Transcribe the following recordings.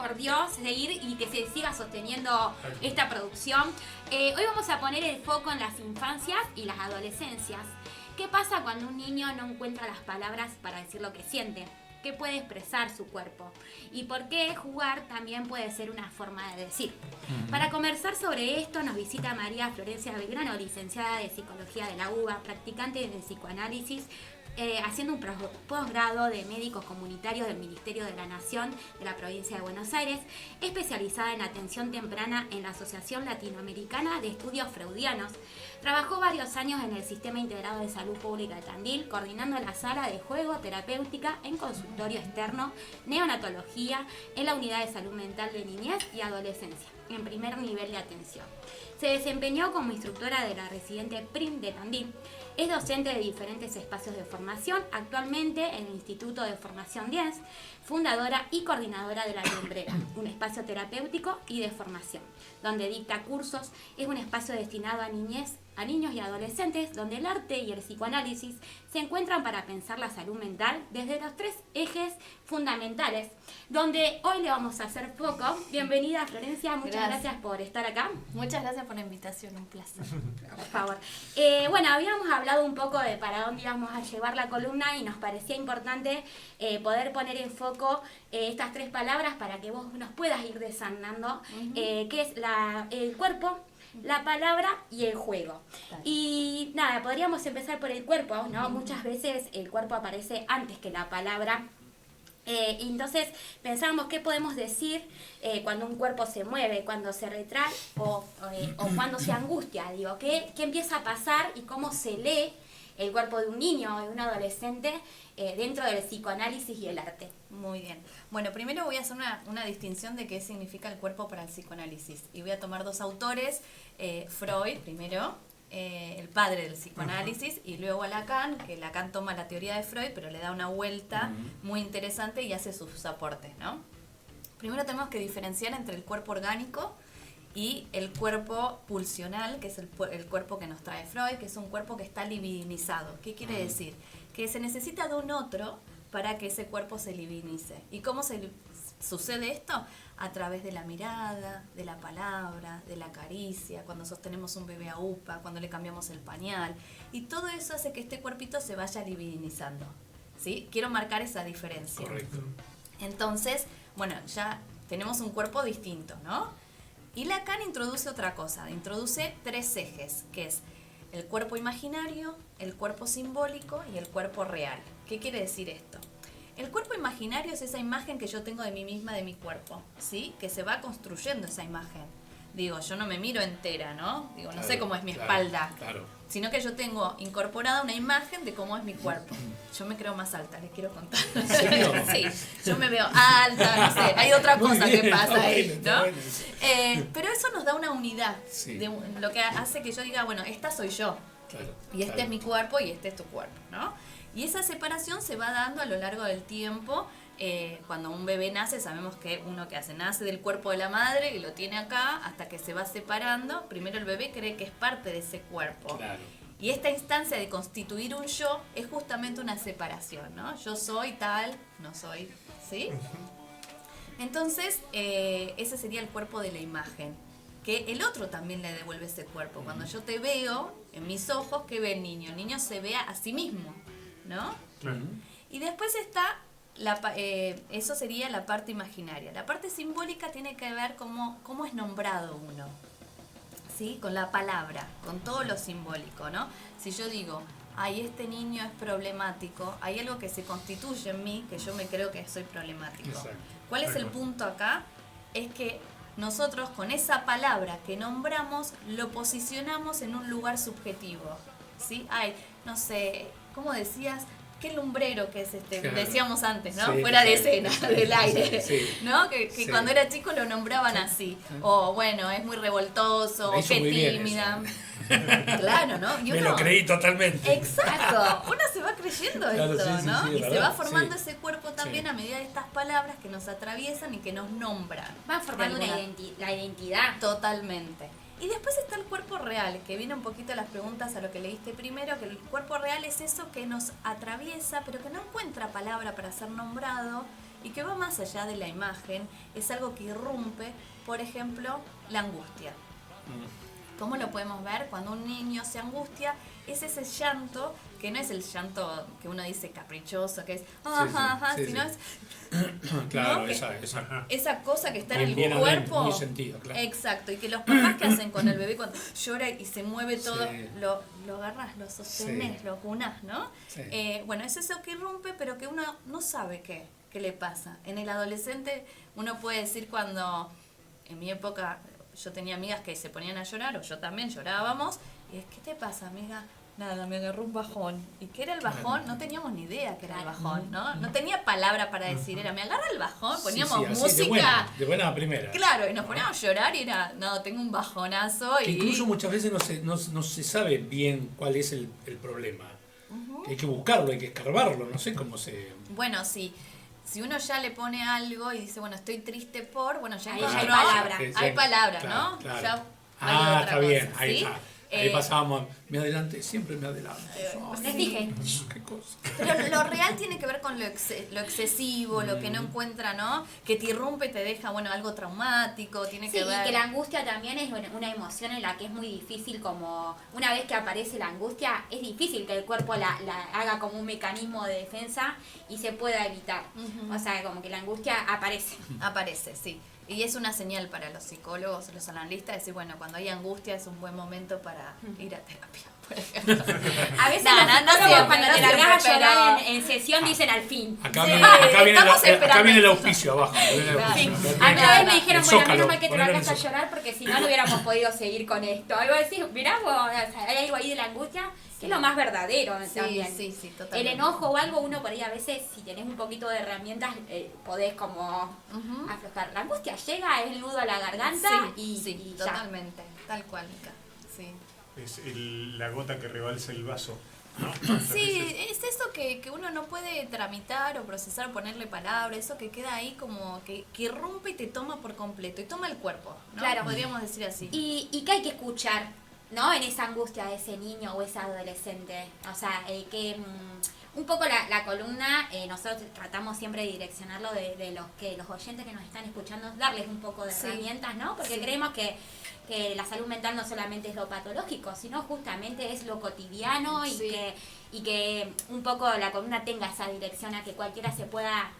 por Dios, seguir y que se siga sosteniendo esta producción. Hoy vamos a poner el foco en las infancias y las adolescencias. ¿Qué pasa cuando un niño no encuentra las palabras para decir lo que siente? ¿Qué puede expresar su cuerpo? ¿Y por qué jugar también puede ser una forma de decir? Para conversar sobre esto nos visita María Florencia Belgrano, licenciada de Psicología de la UBA, practicante de psicoanálisis, haciendo un posgrado de médicos comunitarios del Ministerio de la Nación de la provincia de Buenos Aires, especializada en atención temprana en la Asociación Latinoamericana de Estudios Freudianos. Trabajó varios años en el Sistema Integrado de Salud Pública de Tandil, coordinando la sala de juego terapéutica en consultorio externo, neonatología, en la unidad de salud mental de niñez y adolescencia, en primer nivel de atención. Se desempeñó como instructora de la residente PRIM de Tandil. Es docente de diferentes espacios de formación, actualmente en el Instituto de Formación 10, fundadora y coordinadora de La Lumbrera, un espacio terapéutico y de formación, donde dicta cursos. Es un espacio destinado a niñez, a niños y adolescentes, donde el arte y el psicoanálisis se encuentran para pensar la salud mental desde los 3 ejes fundamentales, donde hoy le vamos a hacer foco. Bienvenida, Florencia, muchas gracias por estar acá. Muchas gracias por la invitación, un placer. Por favor. Bueno, habíamos hablado un poco de para dónde íbamos a llevar la columna y nos parecía importante poder poner en foco estas 3 palabras para que vos nos puedas ir desandando, que es el cuerpo, la palabra y el juego. Claro. Y nada, podríamos empezar por el cuerpo, ¿no? Muchas veces el cuerpo aparece antes que la palabra. Entonces pensábamos qué podemos decir cuando un cuerpo se mueve, cuando se retrae o cuando se angustia. Digo, ¿qué empieza a pasar y cómo se lee el cuerpo de un niño o de un adolescente dentro del psicoanálisis y el arte? Muy bien. Bueno, primero voy a hacer una distinción de qué significa el cuerpo para el psicoanálisis. Y voy a tomar 2 autores, Freud primero, el padre del psicoanálisis, y luego a Lacan, que Lacan toma la teoría de Freud, pero le da una vuelta muy interesante y hace sus aportes, ¿no? Primero tenemos que diferenciar entre el cuerpo orgánico y el cuerpo pulsional, que es el cuerpo que nos trae Freud, que es un cuerpo que está libidinizado. ¿Qué quiere decir? Que se necesita de un otro para que ese cuerpo se libidinice. ¿Y cómo sucede esto? A través de la mirada, de la palabra, de la caricia, cuando sostenemos un bebé a UPA, cuando le cambiamos el pañal. Y todo eso hace que este cuerpito se vaya libidinizando, ¿sí? Quiero marcar esa diferencia. Correcto. Entonces, bueno, ya tenemos un cuerpo distinto, ¿no? Y Lacan introduce otra cosa, introduce 3 ejes, que es el cuerpo imaginario, el cuerpo simbólico y el cuerpo real. ¿Qué quiere decir esto? El cuerpo imaginario es esa imagen que yo tengo de mí misma, de mi cuerpo, ¿sí? Que se va construyendo esa imagen. Digo, yo no me miro entera, ¿no? Digo, no sé cómo es mi espalda, sino que yo tengo incorporada una imagen de cómo es mi cuerpo. Yo me creo más alta, les quiero contar. Sí, yo me veo alta, no sé, hay otra cosa que pasa ahí, ¿no? Pero eso nos da una unidad, lo que hace que yo diga, bueno, esta soy yo, y este es mi cuerpo y este es tu cuerpo, ¿no? Y esa separación se va dando a lo largo del tiempo. Cuando un bebé nace, sabemos que uno que hace, nace del cuerpo de la madre y lo tiene acá hasta que se va separando. Primero el bebé cree que es parte de ese cuerpo. Claro. Y esta instancia de constituir un yo es justamente una separación, ¿no? Yo soy tal, no soy, ¿sí? Entonces, ese sería el cuerpo de la imagen. Que el otro también le devuelve ese cuerpo. Cuando yo te veo, en mis ojos, ¿qué ve el niño? El niño se ve a sí mismo, ¿no? Claro. Y después está, eso sería la parte imaginaria. La parte simbólica tiene que ver cómo es nombrado uno, ¿sí? Con la palabra, con todo lo simbólico, ¿no? Si yo digo, ay, este niño es problemático, hay algo que se constituye en mí, que yo me creo que soy problemático. Exacto. ¿Cuál es el punto acá? Es que nosotros con esa palabra que nombramos, lo posicionamos en un lugar subjetivo, ¿sí? Ay, no sé, ¿cómo decías? Qué lumbrero que es este, claro. Decíamos antes, ¿no? Sí, Fuera de exacto. escena, del aire, Sí. ¿no? Que Sí. cuando era chico lo nombraban así. O bueno, es muy revoltoso, Me o hizo qué muy bien tímida. Claro, ¿no? Y Me uno, lo creí totalmente. exacto, uno se va creyendo Claro, esto, sí, sí, ¿no? sí, Y es se verdad, va formando sí. ese cuerpo también Sí. a medida de estas palabras que nos atraviesan y que nos nombran. Va formando De alguna- la identidad. Totalmente. Y después está el cuerpo real, que viene un poquito a las preguntas a lo que leíste primero, que el cuerpo real es eso que nos atraviesa, pero que no encuentra palabra para ser nombrado y que va más allá de la imagen, es algo que irrumpe, por ejemplo, la angustia. ¿Cómo lo podemos ver? Cuando un niño se angustia, es ese llanto, que no es el llanto que uno dice caprichoso, que es sino es claro, ¿no? esa cosa que está en el cuerpo. Muy sentido, claro. Exacto, y que los papás que hacen con el bebé cuando llora y se mueve todo, lo agarras, lo sostenés, lo cunás, ¿no? Sí. Bueno, es eso que irrumpe, pero que uno no sabe qué le pasa. En el adolescente uno puede decir cuando, en mi época, yo tenía amigas que se ponían a llorar, o yo también llorábamos, y es, ¿qué te pasa, amiga? Nada, me agarró un bajón. ¿Y qué era el bajón? No teníamos ni idea qué era el bajón, ¿no? No tenía palabra para decir, era, me agarra el bajón, poníamos música. De buena a primera. Claro, y nos poníamos a llorar y era, no, tengo un bajonazo. Que incluso muchas veces no se sabe bien cuál es el problema. Hay que buscarlo, hay que escarbarlo, no sé cómo se... Bueno, sí. Si uno ya le pone algo y dice, bueno, estoy triste por, bueno, ya ahí hay palabra. Hay palabra, claro, ¿no? Claro. Ya está cosa, bien, ahí ¿sí? está. Ahí pasábamos, me adelanté, siempre me adelanto. Les dije. Qué cosa. Pero lo real tiene que ver con lo excesivo, lo que no encuentra, ¿no? Que te irrumpe, te deja, bueno, algo traumático, tiene que ver... y que la angustia también es una emoción en la que es muy difícil, como una vez que aparece la angustia, es difícil que el cuerpo la haga como un mecanismo de defensa y se pueda evitar. O sea, como que la angustia aparece. Aparece, sí. Y es una señal para los psicólogos, los analistas, decir, bueno, cuando hay angustia es un buen momento para ir a terapia, por ejemplo. A veces los psicólogos siempre, cuando te largas a llorar en sesión dicen al fin. Acá, Sí, acá viene el auspicio abajo. Sí. Acá A una vez me dijeron, bueno, Zócalo, menos mal que te ponelo en largas a el llorar porque si no, no hubiéramos podido seguir con esto. Algo así, mirá, hay algo ahí de la angustia que es lo más verdadero también. Sí, totalmente. El enojo o algo, uno por ahí a veces, si tenés un poquito de herramientas, podés como aflojar. La angustia llega, es el nudo a la garganta y ya. Totalmente, tal cual, Mica. Sí. Es la gota que rebalsa el vaso, ¿no? Sí, es eso que uno no puede tramitar o procesar o ponerle palabra, eso que queda ahí como que irrumpe y te toma por completo, y toma el cuerpo, ¿no? Claro. Podríamos decir así. Y que hay que escuchar, ¿no? En esa angustia de ese niño o esa adolescente. O sea, que un poco la columna, nosotros tratamos siempre de direccionarlo de los oyentes que nos están escuchando, darles un poco de herramientas, ¿no? Porque creemos que la salud mental no solamente es lo patológico, sino justamente es lo cotidiano y que un poco la columna tenga esa dirección a que cualquiera se pueda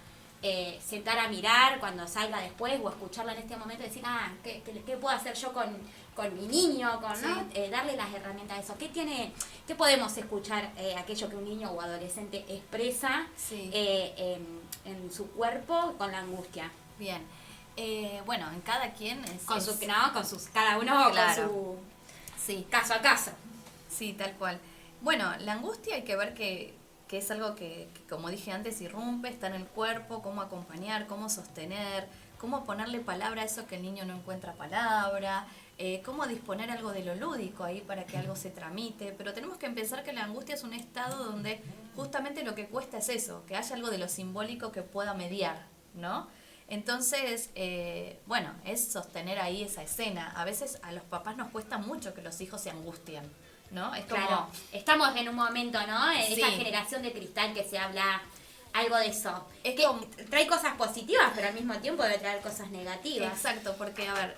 sentar a mirar cuando salga después o escucharla en este momento y decir, ¿qué puedo hacer yo con mi niño? ¿No? Darle las herramientas a eso. ¿Qué podemos escuchar aquello que un niño o adolescente expresa en su cuerpo con la angustia? Bien. Bueno, en cada quien cada uno claro. con su caso a caso. Sí, tal cual. Bueno, la angustia hay que ver que es algo que, como dije antes, irrumpe, está en el cuerpo, cómo acompañar, cómo sostener, cómo ponerle palabra a eso que el niño no encuentra palabra, cómo disponer algo de lo lúdico ahí para que algo se tramite, pero tenemos que pensar que la angustia es un estado donde justamente lo que cuesta es eso, que haya algo de lo simbólico que pueda mediar, ¿no? Entonces, bueno, es sostener ahí esa escena. A veces a los papás nos cuesta mucho que los hijos se angustian, ¿no? Es como... Claro, estamos en un momento, ¿no? En esa generación de cristal que se habla algo de eso. Es que trae cosas positivas, pero al mismo tiempo debe traer cosas negativas. Exacto, porque, a ver,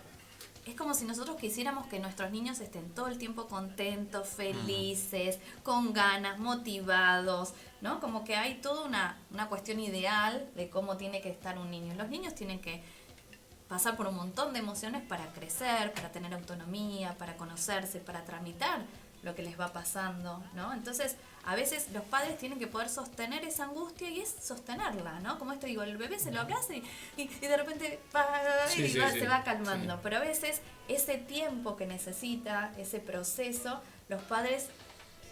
es como si nosotros quisiéramos que nuestros niños estén todo el tiempo contentos, felices, con ganas, motivados, ¿no? Como que hay toda una cuestión ideal de cómo tiene que estar un niño. Los niños tienen que pasar por un montón de emociones para crecer, para tener autonomía, para conocerse, para tramitar lo que les va pasando, ¿no? Entonces, a veces los padres tienen que poder sostener esa angustia y es sostenerla, ¿no? Como esto digo, el bebé se lo abraza y de repente se va calmando. Pero a veces ese tiempo que necesita, ese proceso, los padres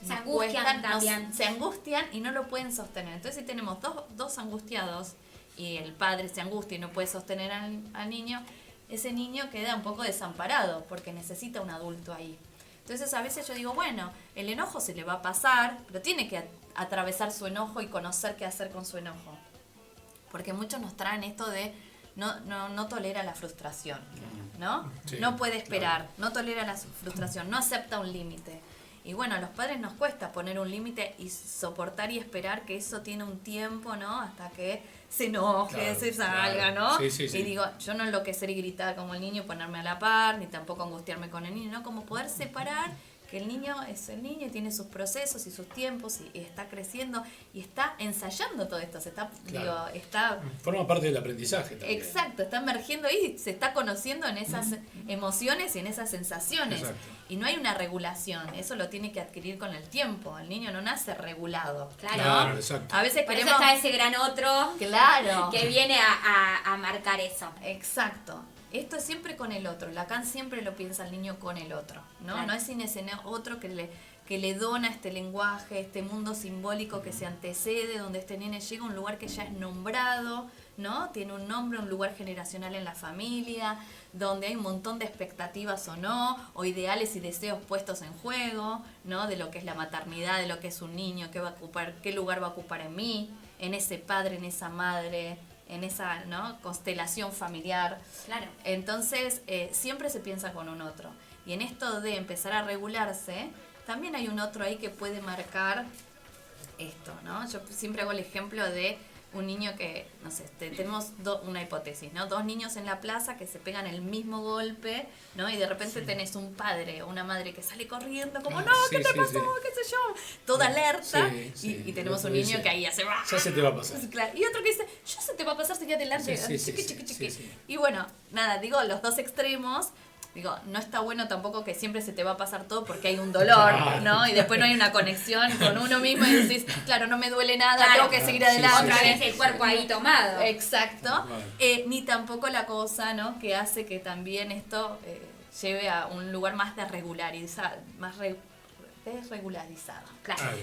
se angustian también. Se angustian y no lo pueden sostener. Entonces, si tenemos dos angustiados y el padre se angustia y no puede sostener al niño, ese niño queda un poco desamparado porque necesita un adulto ahí. Entonces a veces yo digo, bueno, el enojo se le va a pasar, pero tiene que atravesar su enojo y conocer qué hacer con su enojo. Porque muchos nos traen esto de no tolera la frustración, ¿no? Sí, no puede esperar, claro. No tolera la frustración, no acepta un límite. Y bueno, a los padres nos cuesta poner un límite y soportar y esperar que eso tiene un tiempo, ¿no? Hasta que se enoje, Claro, se salga, claro. ¿no? Sí, sí, sí. Y digo, yo no enloquecer y gritar como el niño, ponerme a la par, ni tampoco angustiarme con el niño, ¿no? Como poder separar que el niño es el niño y tiene sus procesos y sus tiempos y está creciendo y está ensayando todo esto, Claro. está Forma parte del aprendizaje también. exacto, está emergiendo ahí, se está conociendo en esas emociones y en esas sensaciones. Exacto. Y no hay una regulación, eso lo tiene que adquirir con el tiempo. El niño no nace regulado. Claro. Claro, exacto. A veces Por eso queremos... está ese gran otro Claro. que viene a marcar eso. Exacto. Esto es siempre con el otro. Lacan siempre lo piensa el niño con el otro, ¿no? Claro. No es sin ese otro que le dona este lenguaje, este mundo simbólico que se antecede, donde este nene llega a un lugar que ya es nombrado, ¿no? Tiene un nombre, un lugar generacional en la familia, donde hay un montón de expectativas o no, o ideales y deseos puestos en juego, ¿no? De lo que es la maternidad, de lo que es un niño, qué va a ocupar, qué lugar va a ocupar en mí, en ese padre, en esa madre, en esa, ¿no? Constelación familiar. Claro. Entonces, siempre se piensa con un otro. Y en esto de empezar a regularse, también hay un otro ahí que puede marcar esto, ¿no? Yo siempre hago el ejemplo de un niño que, no sé, tenemos una hipótesis, ¿no? 2 niños en la plaza que se pegan el mismo golpe, ¿no? Y de repente tenés un padre o una madre que sale corriendo como, no, Sí, ¿qué te sí, pasó? sí. ¿Qué sé yo? Toda alerta. Sí, sí. Y tenemos El un otro niño dice, que ahí hace... ya se te va a pasar. Claro. Y otro que dice, ya se te va a pasar, sigue adelante. Sí, sí, Chiqui, sí, chiqui, sí, chiqui. sí. Y bueno, nada, digo, los dos extremos. Digo, no está bueno tampoco que siempre se te va a pasar todo porque hay un dolor, Claro. ¿no? Y después no hay una conexión con uno mismo y decís, claro, no me duele nada, Claro. tengo que seguir Sí, adelante. Otra vez el cuerpo ahí tomado. Exacto. Claro. Ni tampoco la cosa, ¿no? Que hace que también esto lleve a un lugar más desregularizado, desregularizado. Claro. Claro.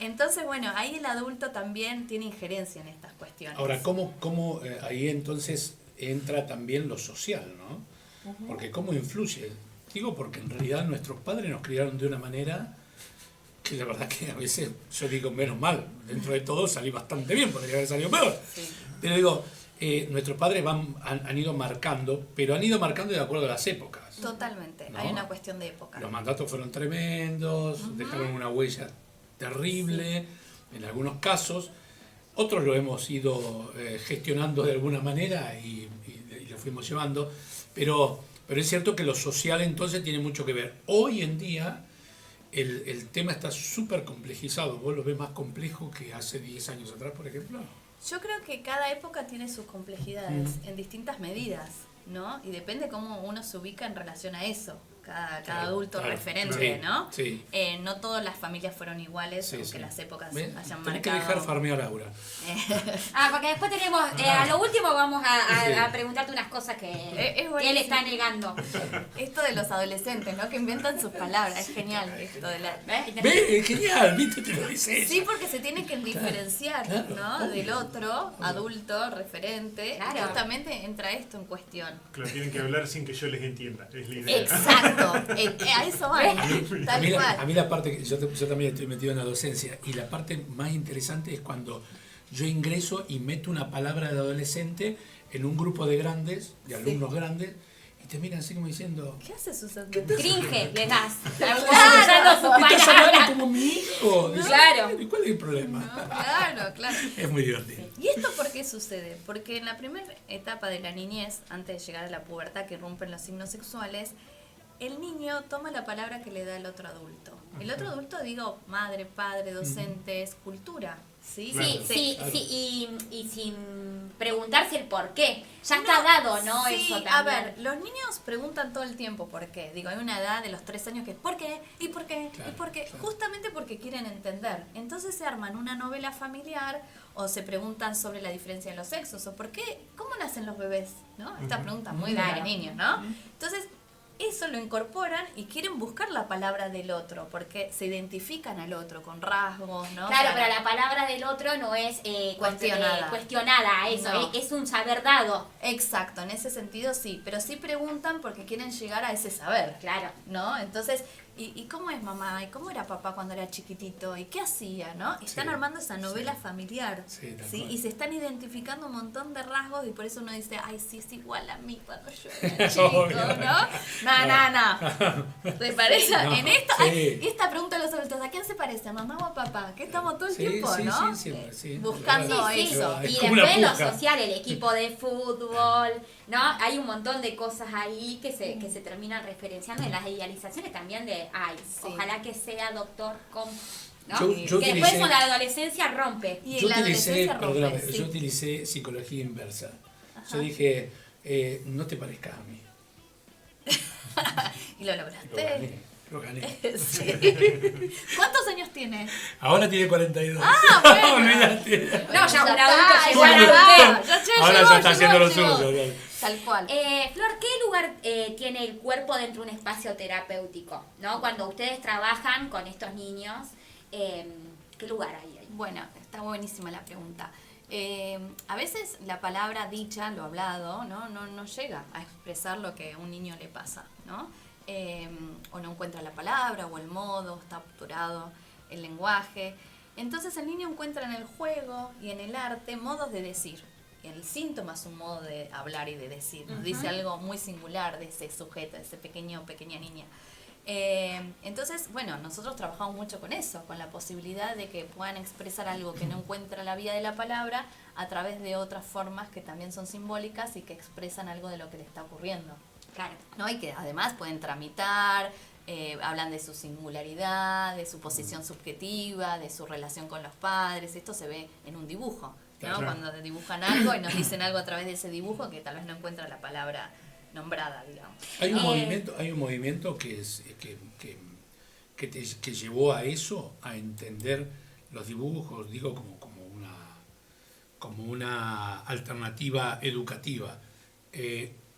Entonces, bueno, ahí el adulto también tiene injerencia en estas cuestiones. Ahora, ¿cómo ahí entonces entra también lo social, ¿no? Porque ¿cómo influye? Digo, porque en realidad nuestros padres nos criaron de una manera que la verdad que a veces yo digo, menos mal, dentro de todo salí bastante bien, podría haber salido peor. Sí. Pero digo, nuestros padres han ido marcando, pero han ido marcando de acuerdo a las épocas. Totalmente, ¿No? hay una cuestión de época. Los mandatos fueron tremendos, dejaron una huella terrible en algunos casos. Otros lo hemos ido gestionando de alguna manera y lo fuimos llevando. Pero es cierto que lo social entonces tiene mucho que ver. Hoy en día el tema está súper complejizado. ¿Vos lo ves más complejo que hace 10 años atrás, por ejemplo? Yo creo que cada época tiene sus complejidades en distintas medidas, ¿no? Y depende cómo uno se ubica en relación a eso. Cada Claro, adulto claro. referente, Sí, ¿no? sí. No todas las familias fueron iguales, Sí, aunque sí. las épocas ¿Ves? hayan Tenés que marcado. dejar farmear a Laura. Porque después tenemos, a lo último vamos Sí. a preguntarte unas cosas que Es que él buenísimo. está negando. Esto de los adolescentes, ¿no? Que inventan sus palabras, es genial esto de la... ¿Ves? ¡Ve! Es genial, ¿viste? Te lo dice Sí, ella. porque se tiene que diferenciar, claro, ¿no? obvio. Del otro, adulto, referente. Claro. Y justamente entra esto en cuestión. Claro, tienen que hablar sin que yo les entienda, es la idea. Exacto, a eso va, A tal mí, a cual. mí la parte que yo también estoy metido en la docencia y la parte más interesante es cuando yo ingreso y meto una palabra de adolescente en un grupo de grandes, de alumnos grandes, y te miran así como diciendo, ¿Qué hace Susana? Cringe le das. Claro. Usando sus estás hablando palabras. como mi hijo. Dice, Claro. ¿y cuál es el problema? No, claro, claro. Es muy divertido. ¿Y esto por qué sucede? Porque en la primera etapa de la niñez, antes de llegar a la pubertad que irrumpen los signos sexuales, el niño toma la palabra que le da el otro adulto. El otro adulto, digo, madre, padre, docente, es cultura. ¿Sí? Claro. Sí, sí, Claro. sí, y sin preguntarse el por qué. Ya está dado, ¿no? Sí, Eso también. a ver, los niños preguntan todo el tiempo por qué. Digo, hay una edad de los 3 años que es ¿por qué? ¿Y por qué? Claro, ¿Y por qué? claro. Justamente porque quieren entender. Entonces se arman una novela familiar o se preguntan sobre la diferencia de los sexos o por qué, ¿cómo nacen los bebés? ¿No? Esta pregunta muy de Claro. los niños, ¿no? Entonces, eso lo incorporan y quieren buscar la palabra del otro porque se identifican al otro con rasgos, ¿no? Claro, O sea, pero la palabra del otro no es Cuestionada. cuestionada, eso, No. es un saber dado. Exacto, en ese sentido sí, pero sí preguntan porque quieren llegar a ese saber. Claro. ¿No? Entonces, ¿Y cómo es mamá? ¿Y cómo era papá cuando era chiquitito? ¿Y qué hacía? ¿No? Están Sí, armando esa novela sí. familiar. Sí, tal ¿sí? cual. Y se están identificando un montón de rasgos y por eso uno dice, ay, sí, es igual a mí cuando yo era chico, Obvio. ¿no? No. ¿Te parece? No, En esto, sí. ay, esta pregunta de los adultos, ¿a quién se parece? ¿A mamá o a papá? Que estamos todo el Sí, tiempo, sí, ¿no? sí, siempre, sí. Buscando Sí, sí. eso. Es Y como una después lo puja. social, el equipo de fútbol, ¿no? Hay un montón de cosas ahí que se terminan referenciando en las idealizaciones también de, ay, Sí. ojalá que sea doctor con... ¿no? Yo que después utilicé- con la adolescencia rompe. Y Yo en la utilicé, adolescencia rompe, perdóname, sí. yo utilicé psicología inversa. Ajá. Yo dije, no te parezcas a mí. Y lo Lo lograste. gané, lo gané. Sí. ¿Cuántos años tiene? Ahora tiene 42. Ah, bueno. Olvídate. No, ya un está, adulto ya llegó a la está. adultez. Ahora llegó, ya está haciendo lo llegó. suyo. dale. Tal cual. Flor, ¿qué lugar tiene el cuerpo dentro de un espacio terapéutico? ¿No? Cuando ustedes trabajan con estos niños, ¿qué lugar hay ahí? Bueno, está buenísima la pregunta. A veces la palabra dicha, lo hablado, no llega a expresar lo que a un niño le pasa, ¿no? O no encuentra la palabra, o el modo, está obturado el lenguaje. Entonces el niño encuentra en el juego y en el arte modos de decir. El síntoma es un modo de hablar y de decir. Nos dice algo muy singular de ese sujeto, de ese pequeño o pequeña niña. Entonces, bueno, nosotros trabajamos mucho con eso, con la posibilidad de que puedan expresar algo que no encuentra la vía de la palabra a través de otras formas que también son simbólicas y que expresan algo de lo que le está ocurriendo. Claro. ¿No? Y que además pueden tramitar, hablan de su singularidad, de su posición subjetiva, de su relación con los padres. Esto se ve en un dibujo, ¿no? Claro. Cuando dibujan algo y nos dicen algo a través de ese dibujo que tal vez no encuentra la palabra nombrada, digamos. Hay un movimiento que es que llevó a eso, a entender los dibujos, digo como una alternativa educativa.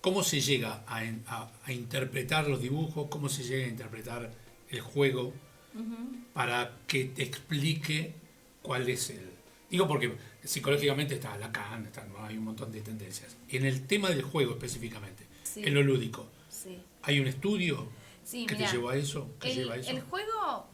¿Cómo se llega a interpretar los dibujos? ¿Cómo se llega a interpretar el juego para que te explique cuál es el... Digo porque psicológicamente está Lacan, ¿no? Hay un montón de tendencias. En el tema del juego específicamente, Sí. en lo lúdico, Sí. ¿hay un estudio Sí, que mirá, te llevó a eso? ¿Que lleva a eso? el juego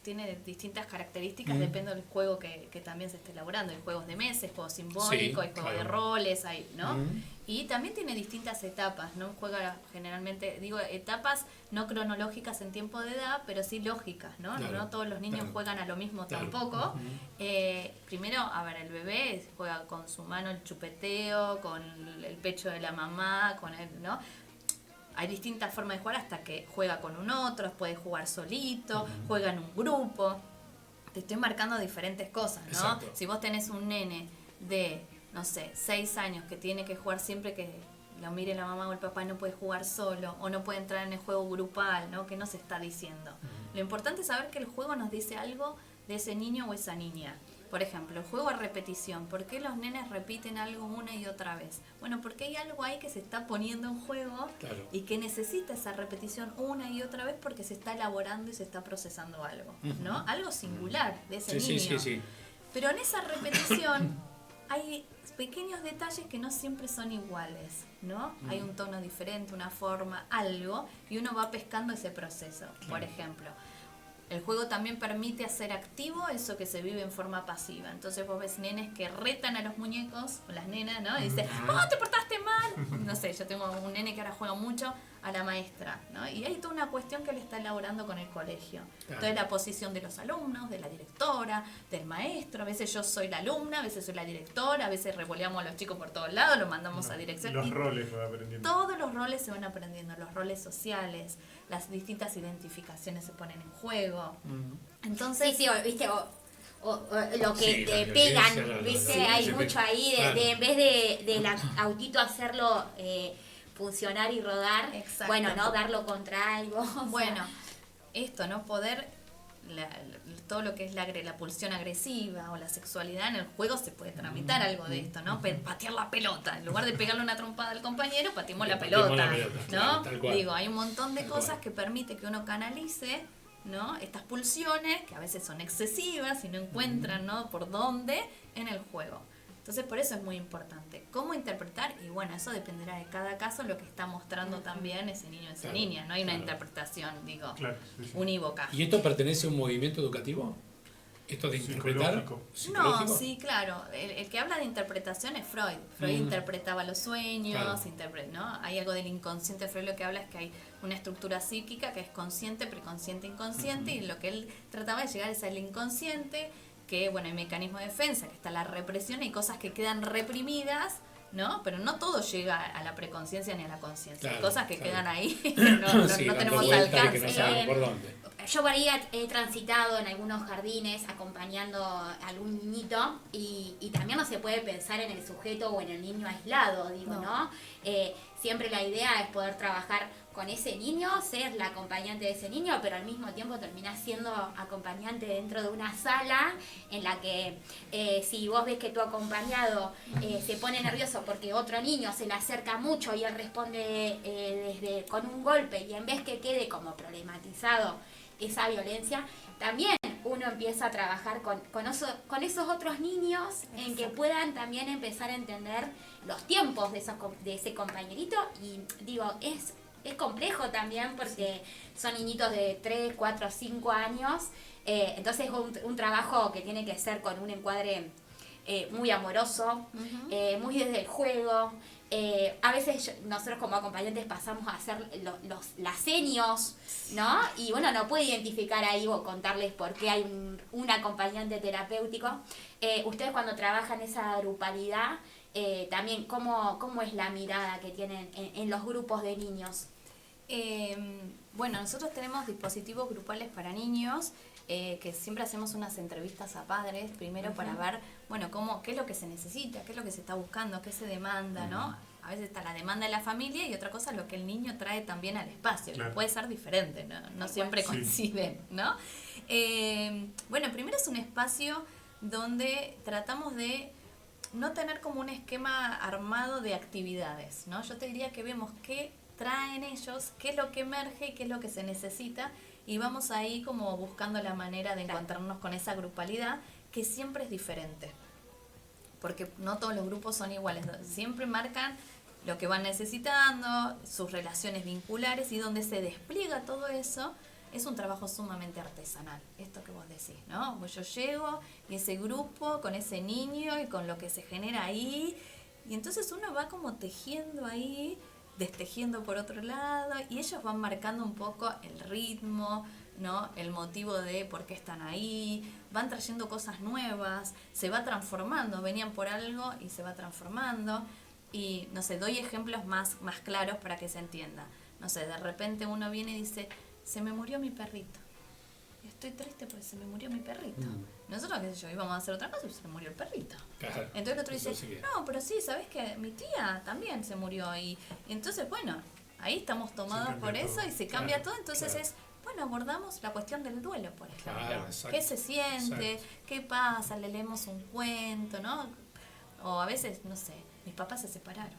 tiene distintas características, depende del juego que también se esté elaborando. Hay juegos de mesa, hay juegos simbólicos, Sí, hay juegos claro. de roles, hay, ¿no? Ujú. Y también tiene distintas etapas, ¿no? Juega generalmente, digo, etapas no cronológicas en tiempo de edad, pero sí lógicas, ¿no? Claro, No todos los niños claro. juegan a lo mismo Claro. tampoco. Ujú. Primero, a ver, el bebé juega con su mano el chupeteo, con el pecho de la mamá, con el, ¿no? Hay distintas formas de jugar hasta que juega con un otro, puede jugar solito, juega en un grupo. Te estoy marcando diferentes cosas, ¿no? Exacto. Si vos tenés un nene de, no sé, 6 años que tiene que jugar siempre que lo mire la mamá o el papá, no puede jugar solo o no puede entrar en el juego grupal, ¿no? ¿Qué nos está diciendo? Lo importante es saber que el juego nos dice algo de ese niño o esa niña. Por ejemplo, el juego a repetición. ¿Por qué los nenes repiten algo una y otra vez? Bueno, porque hay algo ahí que se está poniendo en juego Claro. y que necesita esa repetición una y otra vez porque se está elaborando y se está procesando algo, ¿no? Algo singular de ese Sí, niño. sí, sí, sí. Pero en esa repetición hay pequeños detalles que no siempre son iguales, ¿no? Hay un tono diferente, una forma, algo, y uno va pescando ese proceso. Por ejemplo, el juego también permite hacer activo eso que se vive en forma pasiva. Entonces vos ves nenes que retan a los muñecos, o las nenas, ¿no? Y dicen, ¡oh, te portaste mal! No sé, yo tengo un nene que ahora juega mucho a la maestra, ¿no? Y hay toda una cuestión que él está elaborando con el colegio. Claro. Entonces la posición de los alumnos, de la directora, del maestro. A veces yo soy la alumna, a veces soy la directora, a veces revoleamos a los chicos por todos lados, los mandamos a dirección. Los Y roles va aprendiendo. todos los roles se van aprendiendo, los roles sociales, las distintas identificaciones se ponen en juego. Entonces, Sí, sí, o, viste, o lo que Sí, te la pegan, violencia, viste, sí, hay se mucho pe- ahí claro. de en vez del autito hacerlo funcionar y rodar, Exacto. bueno, ¿no? Darlo contra algo. o sea, bueno, esto, ¿no? Poder, todo lo que es la pulsión agresiva o la sexualidad en el juego se puede tramitar algo de esto, ¿no? Patear la pelota. En lugar de pegarle una trompada al compañero, pateamos la Pateamos pelota, la pelota, ¿no? claro, tal cual. Digo, hay un montón de Tal cosas cual. que permite que uno canalice, ¿no? Estas pulsiones, que a veces son excesivas y no encuentran, ¿no? Por dónde en el juego. Entonces por eso es muy importante. ¿Cómo interpretar? Y bueno, eso dependerá de cada caso, lo que está mostrando también ese niño o esa Claro, niña. No hay una claro. interpretación, digo, Claro, sí, sí. unívoca. ¿Y esto pertenece a un movimiento educativo? ¿Esto de interpretar? Psicológico. No, ¿Psicológico? sí, claro. El que habla de interpretación es Freud. Freud interpretaba los sueños, Claro. ¿no? Hay algo del inconsciente. Freud lo que habla es que hay una estructura psíquica que es consciente, preconsciente, inconsciente, y lo que él trataba de llegar es al inconsciente, que, bueno, hay mecanismos de defensa, que está la represión, hay cosas que quedan reprimidas, ¿no? Pero no todo llega a la preconciencia ni a la conciencia. Hay Claro, cosas que claro. quedan ahí, no Sí, dando tenemos vueltas y que alcance. no sabemos por dónde. Yo por ahí he transitado en algunos jardines acompañando a algún niñito y también no se puede pensar en el sujeto o en el niño aislado, digo, ¿no? Siempre la idea es poder trabajar con ese niño, ser la acompañante de ese niño, pero al mismo tiempo terminar siendo acompañante dentro de una sala en la que si vos ves que tu acompañado se pone nervioso porque otro niño se le acerca mucho y él responde con un golpe, y en vez que quede como problematizado esa violencia, también uno empieza a trabajar con esos otros niños en que puedan también empezar a entender los tiempos de ese compañerito. Y digo, es complejo también porque son niñitos de 3, 4, 5 años, entonces es un trabajo que tiene que ser con un encuadre muy amoroso, muy desde el juego. A veces nosotros como acompañantes pasamos a hacer las senios, ¿no? Y uno no puede identificar ahí o contarles por qué hay un acompañante terapéutico. Ustedes cuando trabajan esa grupalidad, también ¿cómo es la mirada que tienen en los grupos de niños? Bueno, nosotros tenemos dispositivos grupales para niños, que siempre hacemos unas entrevistas a padres, primero para ver, bueno, qué es lo que se necesita, qué es lo que se está buscando, qué se demanda, ¿no? A veces está la demanda de la familia y otra cosa lo que el niño trae también al espacio, Claro. que puede ser diferente, no siempre coinciden, ¿no? Bueno, primero es un espacio donde tratamos de no tener como un esquema armado de actividades, ¿no? Yo te diría que vemos qué traen ellos, qué es lo que emerge y qué es lo que se necesita, y vamos ahí como buscando la manera de encontrarnos con esa grupalidad que siempre es diferente, porque no todos los grupos son iguales, siempre marcan lo que van necesitando, sus relaciones vinculares, y donde se despliega todo eso es un trabajo sumamente artesanal, esto que vos decís, ¿no? Pues yo llego y ese grupo con ese niño y con lo que se genera ahí, y entonces uno va como tejiendo ahí, destejiendo por otro lado, y ellos van marcando un poco el ritmo, ¿no? El motivo de por qué están ahí, van trayendo cosas nuevas, se va transformando, venían por algo y se va transformando. Y no sé, doy ejemplos más claros para que se entienda. No sé, de repente uno viene y dice, se me murió mi perrito. Estoy triste porque se me murió mi perrito. Nosotros, qué sé yo, íbamos a hacer otra cosa y se me murió el perrito. Claro. Entonces el otro dice, Eso sí que- no, pero sí, ¿sabes qué? Mi tía también se murió. Y entonces, bueno, ahí estamos tomados cambia por eso todo. y se cambia Claro, todo. Entonces claro. es, bueno, abordamos la cuestión del duelo, por ejemplo. Claro, exacto, ¿Qué se siente? exacto. ¿Qué pasa? Le leemos un cuento, ¿no? O a veces, no sé, mis papás se separaron,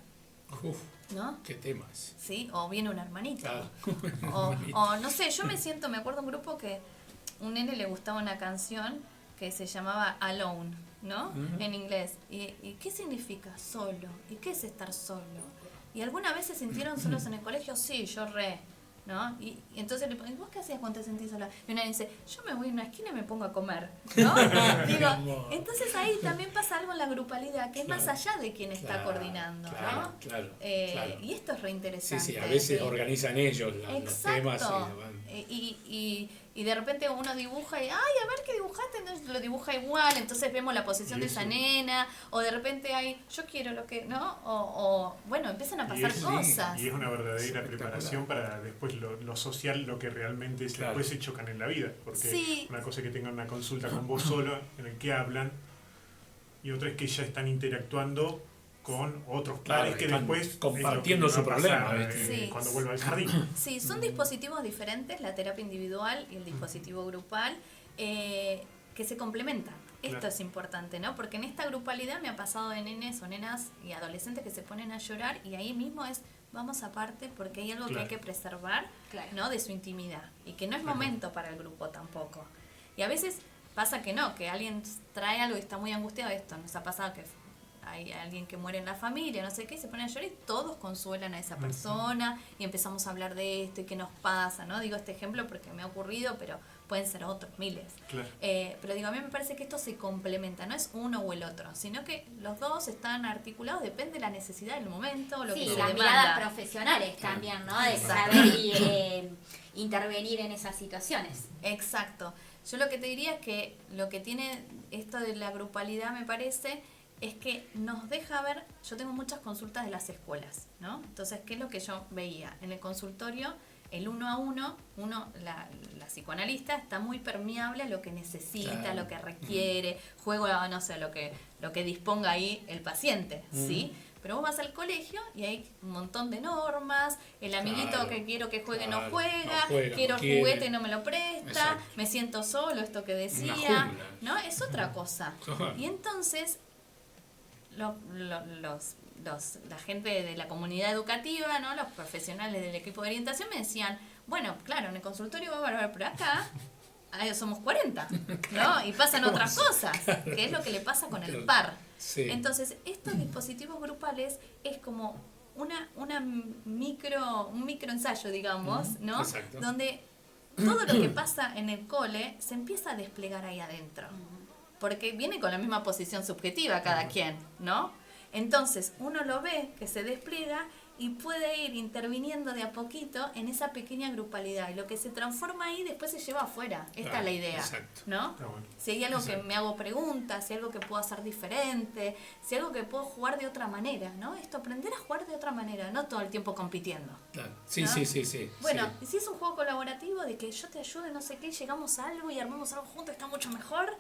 Uf, ¿no? qué temas. ¿Sí? O viene un hermanito. Claro. O no sé, yo me acuerdo un grupo que un nene le gustaba una canción que se llamaba Alone, ¿no? En inglés. ¿Y qué significa solo? ¿Y qué es estar solo? ¿Y alguna vez se sintieron solos en el colegio? Sí, yo ¿no? Y entonces le pregunto, ¿vos qué hacías cuando te sentís sola? Y una dice, yo me voy a una esquina y me pongo a comer, ¿no? Digo, entonces ahí también pasa algo en la grupalidad, que es más allá de quien está coordinando, claro, ¿no? claro. Y esto es reinteresante. Sí, a veces Sí. organizan ellos los Exacto. temas y van. Y de repente uno dibuja y, ay, a ver qué dibujaste, entonces lo dibuja igual, entonces vemos la posición Y de eso. esa nena, o de repente hay, yo quiero lo que, ¿no? O bueno, empiezan a pasar cosas. Y es una verdadera Espectacular. preparación para después lo social, lo que realmente Claro. después se chocan en la vida. Porque Sí. una cosa es que tengan una consulta con vos solo, en el que hablan, y otra es que ya están interactuando con otros Claro, pares que están después compartiendo es lo su que va a problema, pasar, ¿viste? Sí. cuando vuelva al jardín. Sí, son dispositivos diferentes, la terapia individual y el dispositivo grupal, que se complementan. Esto Claro. es importante, ¿no? Porque en esta grupalidad me ha pasado de nenes o nenas y adolescentes que se ponen a llorar, y ahí mismo es, vamos aparte porque hay algo que hay Claro. que preservar, Claro. ¿no? De su intimidad, y que no es Ajá. momento para el grupo tampoco. Y a veces pasa que no, que alguien trae algo y está muy angustiado. Esto nos ha pasado que hay alguien que muere en la familia, no sé qué, se ponen a llorar y todos consuelan a esa persona y empezamos a hablar de esto y qué nos pasa, ¿no? Digo este ejemplo porque me ha ocurrido, pero pueden ser otros, miles. Claro. Pero digo, a mí me parece que esto se complementa, no es uno o el otro, sino que los dos están articulados, depende de la necesidad del momento, lo que Sí, se las demanda. miradas profesionales también, ¿no? De Exacto. saber intervenir en esas situaciones. Exacto. Yo lo que te diría es que lo que tiene esto de la grupalidad, me parece, es que nos deja ver, yo tengo muchas consultas de las escuelas, ¿no? Entonces, ¿qué es lo que yo veía? En el consultorio, el 1 a 1, la psicoanalista está muy permeable a lo que necesita, Claro. a lo que requiere, juego a, no sé, lo que disponga ahí el paciente, ¿sí? Pero vos vas al colegio y hay un montón de normas, el amiguito Claro, que quiero que juegue claro, no juega, no juega, quiero no el quiere. juguete no me lo presta, Exacto. me siento solo, esto que decía, jungla. ¿no? Es otra cosa. Claro. Y entonces, la gente de la comunidad educativa, ¿no? Los profesionales del equipo de orientación me decían, bueno, claro, en el consultorio va a haber, pero acá somos 40, ¿no? Y pasan otras cosas, que es lo que le pasa con el par. Sí. Entonces, estos dispositivos grupales es como un micro ensayo, digamos, ¿no? Exacto. Donde todo lo que pasa en el cole se empieza a desplegar ahí adentro. Porque viene con la misma posición subjetiva cada quien, ¿no? Entonces, uno lo ve que se despliega y puede ir interviniendo de a poquito en esa pequeña grupalidad. Y lo que se transforma ahí después se lleva afuera. Esta Claro, es la idea, exacto. ¿no? Está bueno. Si hay algo Exacto. que me hago preguntas, si hay algo que puedo hacer diferente, si hay algo que puedo jugar de otra manera, ¿no? Esto, aprender a jugar de otra manera, no todo el tiempo compitiendo. Claro. Sí, ¿no? sí. Bueno, Sí. y si es un juego colaborativo de que yo te ayude, no sé qué, y llegamos a algo y armamos algo juntos, está mucho mejor,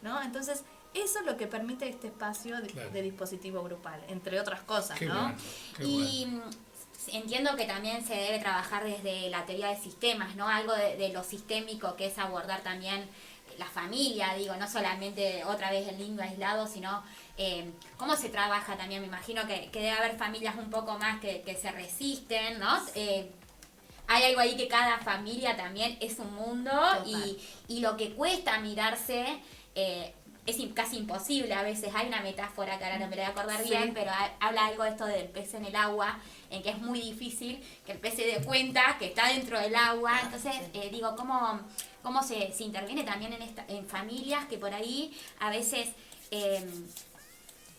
¿no? Entonces, eso es lo que permite este espacio Claro. de dispositivo grupal, entre otras cosas, Qué ¿no? bueno, qué Y bueno. entiendo que también se debe trabajar desde la teoría de sistemas, ¿no? Algo de lo sistémico que es abordar también la familia, digo, no solamente otra vez el niño aislado, sino cómo se trabaja también. Me imagino que debe haber familias un poco más que se resisten, ¿no? Hay algo ahí que cada familia también es un mundo y lo que cuesta mirarse es casi imposible. A veces hay una metáfora que ahora no me la voy a acordar Sí. bien, pero habla algo de esto del pez en el agua, en que es muy difícil que el pez se dé cuenta que está dentro del agua. Entonces, digo, ¿cómo se interviene también en familias que por ahí a veces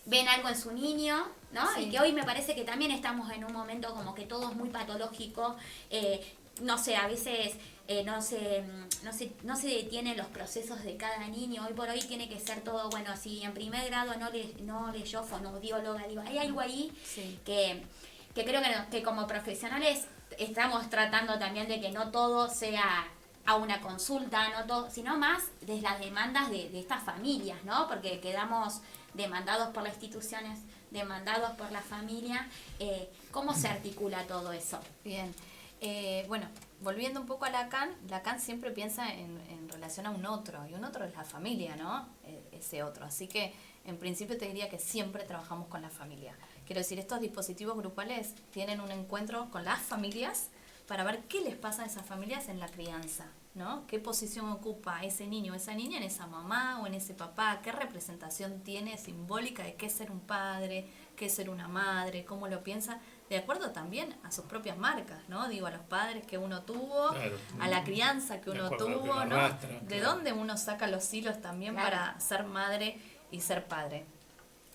ven algo en su niño, ¿no? Sí. Y que hoy me parece que también estamos en un momento como que todo es muy patológico, no sé, a veces no se detienen los procesos de cada niño. Hoy por hoy tiene que ser todo, bueno, si en primer grado no leyó fonoaudióloga, digo, hay algo ahí Sí. que creo que como profesionales estamos tratando también de que no todo sea a una consulta, no todo, sino más de las demandas de estas familias, ¿no? Porque quedamos demandados por las instituciones, demandados por la familia. ¿Cómo se articula todo eso? Bien. Bueno, volviendo un poco a Lacan siempre piensa en relación a un otro, y un otro es la familia, ¿no? Ese otro. Así que, en principio, te diría que siempre trabajamos con la familia. Quiero decir, estos dispositivos grupales tienen un encuentro con las familias para ver qué les pasa a esas familias en la crianza, ¿no? ¿Qué posición ocupa ese niño o esa niña en esa mamá o en ese papá? ¿Qué representación tiene simbólica de qué es ser un padre, qué es ser una madre, cómo lo piensa? De acuerdo también a sus propias marcas, ¿no? Digo, a los padres que uno tuvo, Claro. a la crianza que De uno acuerdo a lo que tuvo, uno ¿no? arrastra, De claro. dónde uno saca los hilos también Claro. para ser madre y ser padre.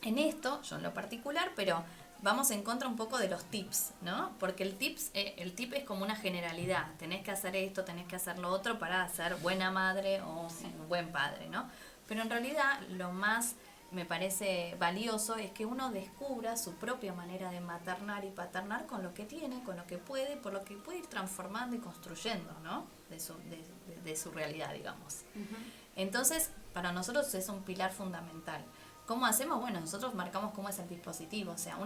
En esto, yo en lo particular, pero vamos en contra un poco de los tips, ¿no? Porque el tip es como una generalidad. Tenés que hacer esto, tenés que hacer lo otro para ser buena madre o un buen padre, ¿no? Pero en realidad lo más me parece valioso es que uno descubra su propia manera de maternar y paternar con lo que tiene, con lo que puede, por lo que puede ir transformando y construyendo, ¿no? De su realidad, digamos. Entonces, para nosotros es un pilar fundamental. ¿Cómo hacemos? Bueno, nosotros marcamos cómo es el dispositivo. O sea,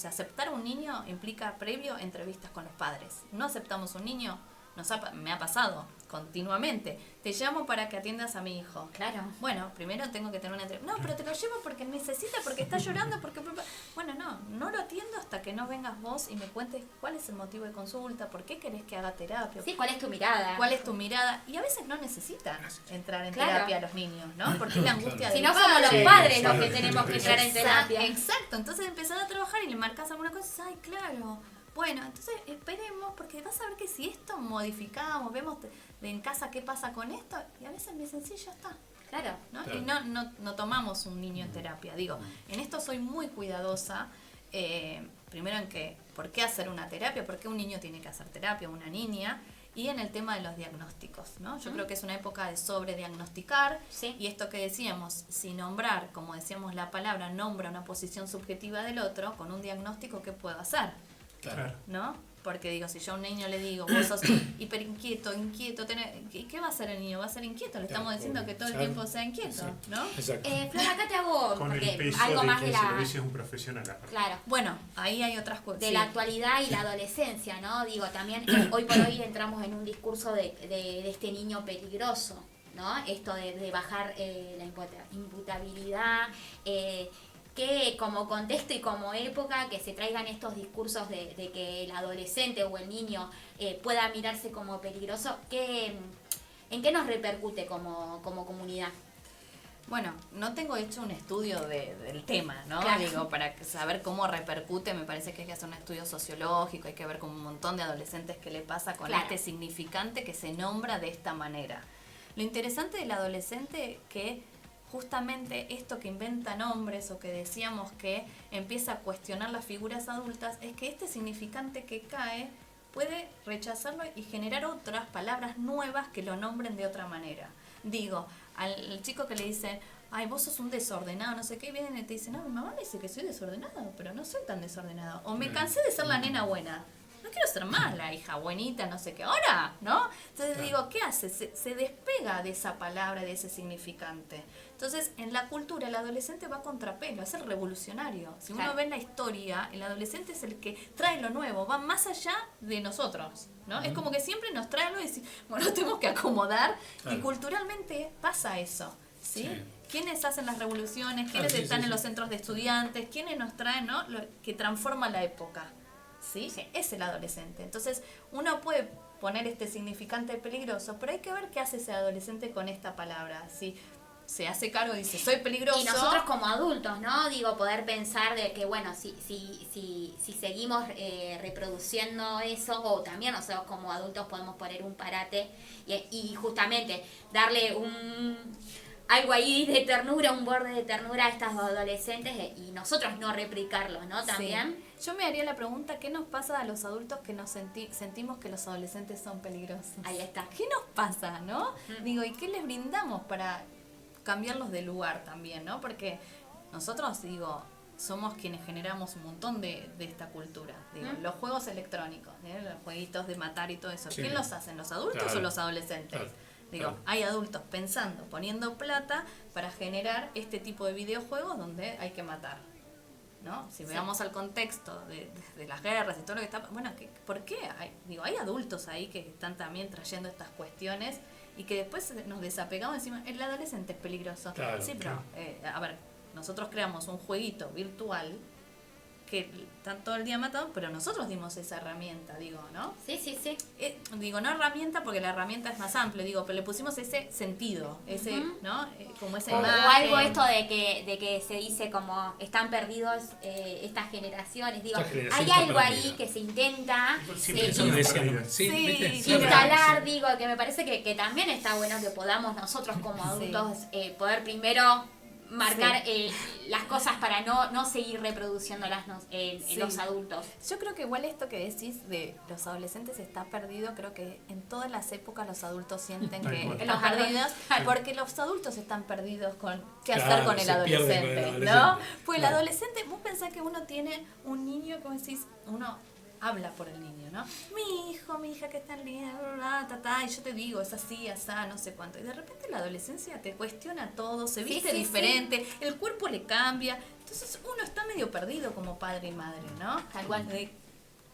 aceptar un niño implica previo entrevistas con los padres. No aceptamos un niño, me ha pasado continuamente. Te llamo para que atiendas a mi hijo. Claro. Bueno, primero tengo que tener una entrevista. No, pero te lo llevo porque necesita, porque está llorando, porque... Bueno, no lo atiendo hasta que no vengas vos y me cuentes cuál es el motivo de consulta, por qué querés que haga terapia. Sí, ¿cuál es tu mirada? ¿Cuál es tu mirada? Y a veces no necesitan entrar en Claro. terapia los niños, ¿no? Porque es la angustia Si del no somos los Sí, padres los sí, que tenemos que entrar en terapia. Exacto, entonces empezás a trabajar y le marcas alguna cosa, ay, claro. Bueno, entonces esperemos, porque vas a ver que si esto modificamos, vemos en casa qué pasa con esto, y a veces me dicen, sí, ya está. Claro. ¿No? Claro. Y no tomamos un niño en terapia. Digo, en esto soy muy cuidadosa. Primero en que, ¿por qué hacer una terapia? ¿Por qué un niño tiene que hacer terapia, una niña? Y en el tema de los diagnósticos, ¿no? Yo creo que es una época de sobrediagnosticar. Sí. Y esto que decíamos, si nombrar, como decíamos la palabra, nombra una posición subjetiva del otro, con un diagnóstico, ¿qué puedo hacer? Claro. ¿No? Porque digo, si yo a un niño le digo, vos sos hiper inquieto, ¿qué va a hacer el niño? Va a ser inquieto, le estamos diciendo que todo el tiempo sea inquieto, Exacto. ¿no? Exacto. Flor, acá te hago Con el porque peso algo de más que de se lo la... dice un profesional aparte. Claro. Bueno, ahí hay otras cosas. De la actualidad y la adolescencia, ¿no? Digo, también hoy por hoy entramos en un discurso de este niño peligroso, ¿no? Esto de bajar la imputabilidad, que como contexto y como época que se traigan estos discursos de que el adolescente o el niño pueda mirarse como peligroso, ¿en qué nos repercute como comunidad? Bueno, no tengo hecho un estudio del tema, ¿no? Claro. Digo, para saber cómo repercute, me parece que hay que hacer un estudio sociológico, hay que ver con un montón de adolescentes qué le pasa con Claro. este significante que se nombra de esta manera. Lo interesante del adolescente que justamente esto que inventa nombres o que decíamos que empieza a cuestionar las figuras adultas, es que este significante que cae puede rechazarlo y generar otras palabras nuevas que lo nombren de otra manera. Digo, al chico que le dice, ay, vos sos un desordenado, no sé qué, y vienen y te dicen, no, mi mamá me dice que soy desordenado, pero no soy tan desordenado. O me cansé de ser la nena buena. No quiero ser más la hija buenita, no sé qué, ahora, ¿no? Entonces Claro. digo, ¿qué hace? Se despega de esa palabra, de ese significante. Entonces, en la cultura, el adolescente va a contrapelo, es el revolucionario. Si uno Claro. ve en la historia, el adolescente es el que trae lo nuevo, va más allá de nosotros, ¿no? Es como que siempre nos trae algo y decimos, bueno, tenemos que acomodar, Claro. y culturalmente pasa eso, ¿sí? Sí. ¿Quiénes hacen las revoluciones? ¿Quiénes Sí, están sí, en sí. los centros de estudiantes? ¿Quiénes nos traen, no? Lo que transforma la época, ¿sí? Sí. Es el adolescente. Entonces, uno puede poner este significante peligroso, pero hay que ver qué hace ese adolescente con esta palabra. Si se hace cargo y dice, soy peligroso. Y nosotros como adultos, ¿no? Digo, poder pensar de que, bueno, si seguimos reproduciendo eso, o también nosotros como adultos podemos poner un parate y justamente darle algo ahí de ternura, un borde de ternura a estas adolescentes y nosotros no replicarlo, ¿no? También. Sí. Yo me haría la pregunta, ¿qué nos pasa a los adultos que nos sentimos que los adolescentes son peligrosos? Ahí está. ¿Qué nos pasa, no? Digo, ¿y qué les brindamos para cambiarlos de lugar también, no? Porque nosotros, digo, somos quienes generamos un montón de esta cultura. Digo, los juegos electrónicos, los jueguitos de matar y todo eso. Sí. ¿Quién los hacen? ¿Los adultos Claro. o los adolescentes? Claro. Digo, Claro. hay adultos pensando, poniendo plata para generar este tipo de videojuegos donde hay que matar, ¿no? Si veamos al contexto de las guerras y todo lo que está... Bueno, ¿por qué? Hay adultos ahí que están también trayendo estas cuestiones y que después nos desapegamos y decimos, el adolescente es peligroso. Claro, Sí, pero, a ver, nosotros creamos un jueguito virtual que están todo el día matando, pero nosotros dimos esa herramienta, digo, ¿no? Sí, sí, sí. Digo, no herramienta porque la herramienta es más amplia, digo, pero le pusimos ese sentido, ese, ¿no? Como esa O imagen. algo esto de que se dice como están perdidos estas generaciones. Digo, Esta generación hay está algo ahí perdida. que se intenta Siempre eh, Eso me son decían, perdidas. sí, Sí, ¿viste? sí, Sí, es verdad, instalar, sí. digo, que me parece que también está bueno que podamos nosotros como adultos poder primero marcar las cosas para no seguir reproduciéndolas en Sí. los adultos. Yo creo que igual esto que decís de los adolescentes está perdido, creo que en todas las épocas los adultos sienten Tal que cual. están perdidos, porque los adultos están perdidos con qué Claro, hacer con el se pierden con el adolescente, ¿no? adolescente. Pues el Claro. adolescente, vos pensás que uno tiene un niño, como decís, uno habla por el niño, ¿no? Mi hijo, mi hija que está linda, y yo te digo, es así, asá, no sé cuánto. Y de repente la adolescencia te cuestiona todo, se Sí, viste sí, diferente, el cuerpo le cambia. Entonces uno está medio perdido como padre y madre, ¿no? Tal cual. De,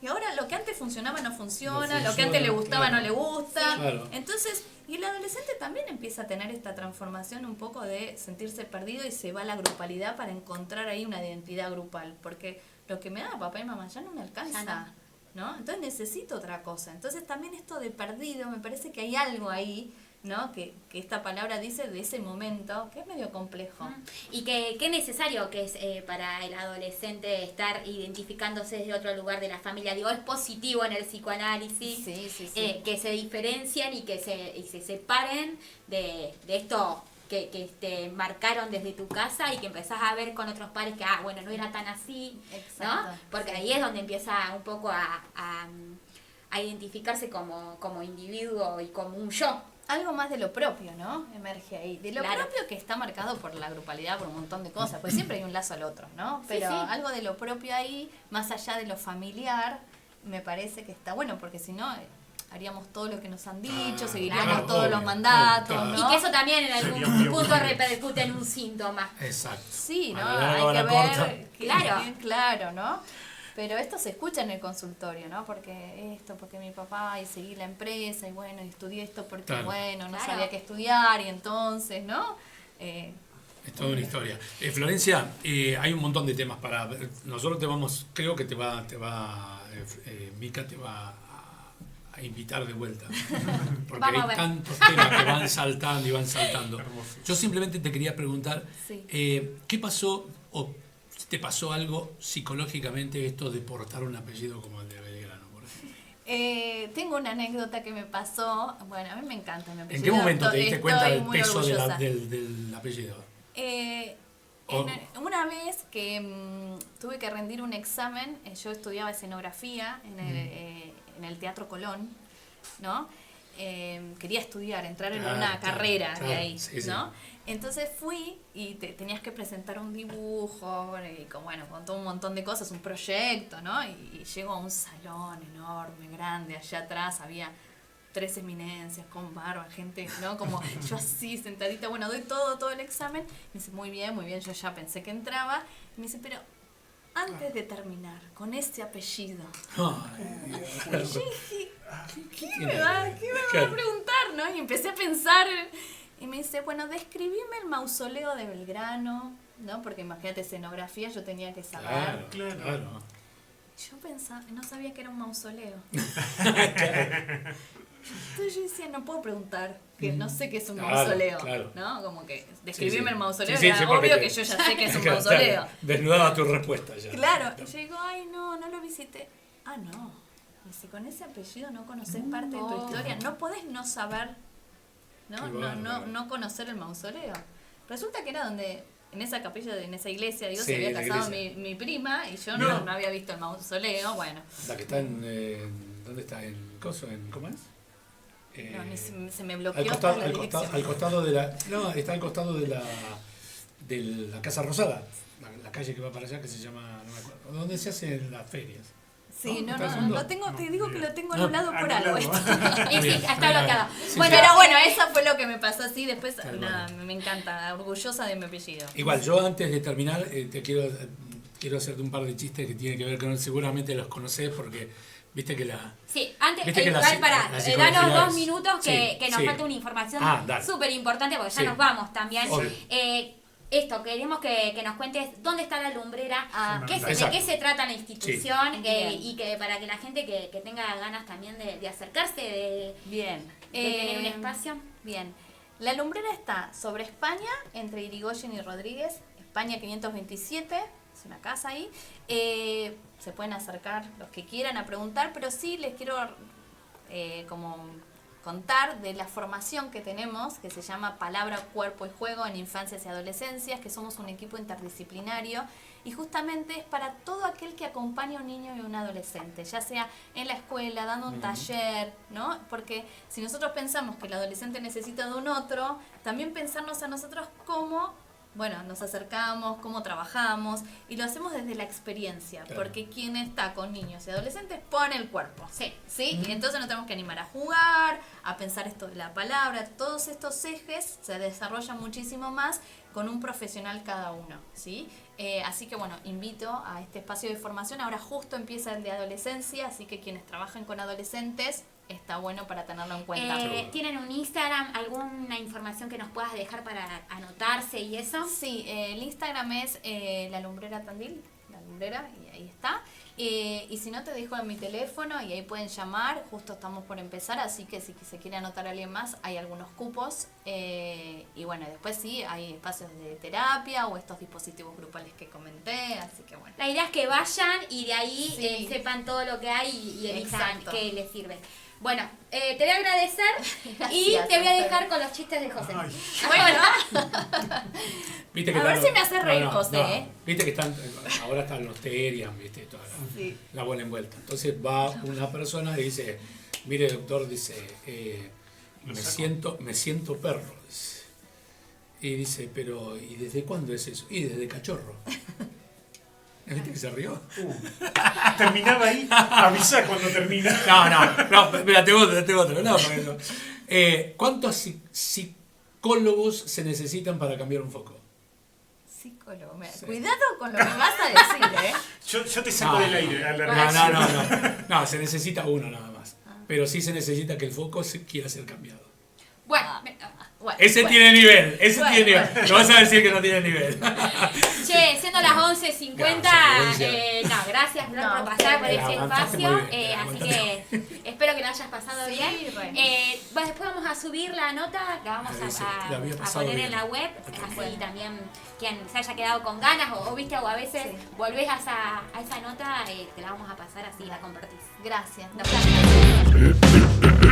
Y ahora lo que antes funcionaba no funciona, No lo que antes le funciona, gustaba claro. no le gusta. Sí. Claro. Entonces, y el adolescente también empieza a tener esta transformación un poco de sentirse perdido y se va a la grupalidad para encontrar ahí una identidad grupal. Porque lo que me da papá y mamá ya no me alcanza, Ya ¿no? Entonces necesito otra cosa. Entonces también esto de perdido, me parece que hay algo ahí, ¿no? Que esta palabra dice de ese momento, que es medio complejo. Y que qué necesario que es para el adolescente estar identificándose desde otro lugar de la familia. Digo, es positivo en el psicoanálisis Sí. que se diferencien y que se separen de esto que te marcaron desde tu casa y que empezás a ver con otros pares que, bueno, no era tan así, Exacto. ¿no? Porque ahí es donde empieza un poco a identificarse como individuo y como un yo. Algo más de lo propio, ¿no? Emerge ahí. De lo Claro. propio que está marcado por la grupalidad, por un montón de cosas, pues siempre hay un lazo al otro, ¿no? Sí, Pero sí. algo de lo propio ahí, más allá de lo familiar, me parece que está bueno, porque si no, haríamos todo lo que nos han dicho, seguiríamos claro, todos los obvio, mandatos, claro. ¿no? Y que eso también en algún Sería muy punto aburrido. repercute en un síntoma. Exacto. Sí, ¿no? A la larga o a Hay que la corta. ver. Claro. Claro, ¿no? Pero esto se escucha en el consultorio, ¿no? Porque porque mi papá, y seguí la empresa, y bueno, y estudié esto porque, Claro. bueno, no Claro. sabía qué estudiar, y entonces, ¿no? Es toda una historia. Florencia, hay un montón de temas para ver. Nosotros creo que Mica te va a invitar de vuelta. Porque Vamos a hay ver. tantos temas que van saltando y van saltando. Hermoso. Yo simplemente te quería preguntar, Sí. ¿qué pasó o si te pasó algo psicológicamente esto de portar un apellido como el de Belgrano, por ejemplo? Tengo una anécdota que me pasó. Bueno, a mí me encanta mi ¿En apellido. qué momento te diste cuenta Estoy del muy peso orgullosa. del apellido? O- Una vez que tuve que rendir un examen, yo estudiaba escenografía en el Teatro Colón, ¿no? Quería estudiar, entrar en Claro, una claro, carrera claro, de ahí, sí, sí. ¿no? Entonces fui y tenías que presentar un dibujo, y con todo un montón de cosas, un proyecto, ¿no? Y llego a un salón enorme, grande, allá atrás había 3 eminencias con barba, gente, ¿no? Como yo así, sentadita, bueno, doy todo el examen. Me dice, muy bien, yo ya pensé que entraba. Y me dice, pero antes de terminar, con este apellido, Ay, y yo dije, ¿qué me tiene? va a Claro. preguntar, no? Y empecé a pensar, y me dice, bueno, describime el mausoleo de Belgrano, ¿no? Porque imagínate, escenografía yo tenía que saber. Claro, Claro. claro. Yo pensaba, no sabía que era un mausoleo. Entonces yo decía, no puedo preguntar, que no sé qué es un Claro, mausoleo, claro. ¿no? Como que describirme Sí, sí. el mausoleo Sí, sí, era sí, porque obvio te- que yo ya sé que es un Claro, mausoleo. desnudaba tu respuesta ya. Claro, y yo digo, ay, no lo visité. Ah, no. Y si con ese apellido no conoces parte de tu historia, no podés no saber, Qué ¿no? bárbaro. No conocer el mausoleo. Resulta que era donde, en esa capilla, en esa iglesia, digo, Sí, se había la casado iglesia. mi prima y yo Mirá. no había visto el mausoleo, bueno. La que está ¿dónde está? ¿En Coso? ¿Cómo es? No, ni se me bloqueó al hasta costado, la dirección. al costado de la. No, está al costado de la Casa Rosada. La calle que va para allá que se llama. No me acuerdo. ¿Dónde se hacen las ferias? Sí, ¿No? no, ¿Estás no, haciendo? lo tengo, te digo que lo tengo No. anulado por algo. Anulado. esto. Sí, Bien, está bien. bloqueado. Sí, Bueno, sí. Pero bueno, esa fue lo que me pasó así. Después, Está nada, bueno. me encanta, orgullosa de mi apellido. Igual, yo antes de terminar, te quiero hacerte un par de chistes que tienen que ver con. Seguramente los conocés porque viste que la. Sí, antes, Viste que la igual psi- para la psicología danos 2 es- minutos que sí, nos sí. falta una información Dale. súper importante porque ya Sí. nos vamos también. Obvio. Esto, queremos que nos cuentes dónde está la lumbrera, de Exacto. qué se trata la institución Sí. Bien. y que para que la gente que tenga ganas también de acercarse, de Bien. tener un espacio. Bien. La lumbrera está sobre España, entre Irigoyen y Rodríguez, España 527, es una casa ahí. Se pueden acercar los que quieran a preguntar, pero sí les quiero como contar de la formación que tenemos, que se llama Palabra, Cuerpo y Juego en Infancias y Adolescencias, que somos un equipo interdisciplinario y justamente es para todo aquel que acompaña a un niño y a un adolescente, ya sea en la escuela, dando un taller, ¿no? Porque si nosotros pensamos que el adolescente necesita de un otro, también pensarnos a nosotros como bueno, nos acercamos, cómo trabajamos, y lo hacemos desde la experiencia, Claro. porque quien está con niños y adolescentes pone el cuerpo. Sí. ¿Sí? Y entonces nos tenemos que animar a jugar, a pensar esto de la palabra, todos estos ejes se desarrollan muchísimo más con un profesional cada uno, ¿sí? Así que bueno, invito a este espacio de formación. Ahora justo empieza el de adolescencia, así que quienes trabajan con adolescentes, está bueno para tenerlo en cuenta. ¿Tienen un Instagram, alguna información que nos puedas dejar para anotarse y eso? Sí, el Instagram es La Lumbrera Tandil, La Lumbrera, y ahí está. Y si no, te dejo en mi teléfono y ahí pueden llamar, justo estamos por empezar, así que si se quiere anotar a alguien más, hay algunos cupos. Y bueno, después sí, hay espacios de terapia o estos dispositivos grupales que comenté, así que bueno. La idea es que vayan y de ahí Sí. sepan todo lo que hay y elijan Exacto. qué les sirve. Bueno, te voy a agradecer y Gracias, te voy a Esther. dejar con los chistes de José. Ay. Bueno, ¿Viste que A ver están- si me hace reír, José, ¿eh? Viste que están, ahora están los Terian, viste, toda sí. la buena envuelta. Entonces va una persona y dice, mire doctor, dice, Lo me saco. siento perro. Dice. Y dice, pero ¿y desde cuándo es eso? Y desde cachorro. ¿Viste que se rió? Terminaba ahí, avisa cuando termina. No, mira, tengo otro. No, porque no. ¿Cuántos psicólogos se necesitan para cambiar un foco? Psicólogo, Sí. cuidado con lo que vas a decir, ¿eh? Yo te saco del aire a la No, redacción. no, se necesita uno nada más. Pero sí se necesita que el foco quiera ser cambiado. Bueno, Bueno, Ese bueno. tiene nivel, ese Bueno, tiene nivel. bueno. No vas a decir que no tiene nivel. che, siendo las 11:50, Gracias, no, gracias Flor No, por pasar por la este aguantaste espacio. muy bien, la Así aguantaste. que espero que lo hayas pasado Sí, bien. re. Bueno, después vamos a subir la nota, la vamos Sí, sí, a la había pasado poner bien. en la web, así Bueno. también quien se haya quedado con ganas o viste o a veces Sí. volvés a esa nota, te la vamos a pasar así la compartís. Gracias. Nos vemos.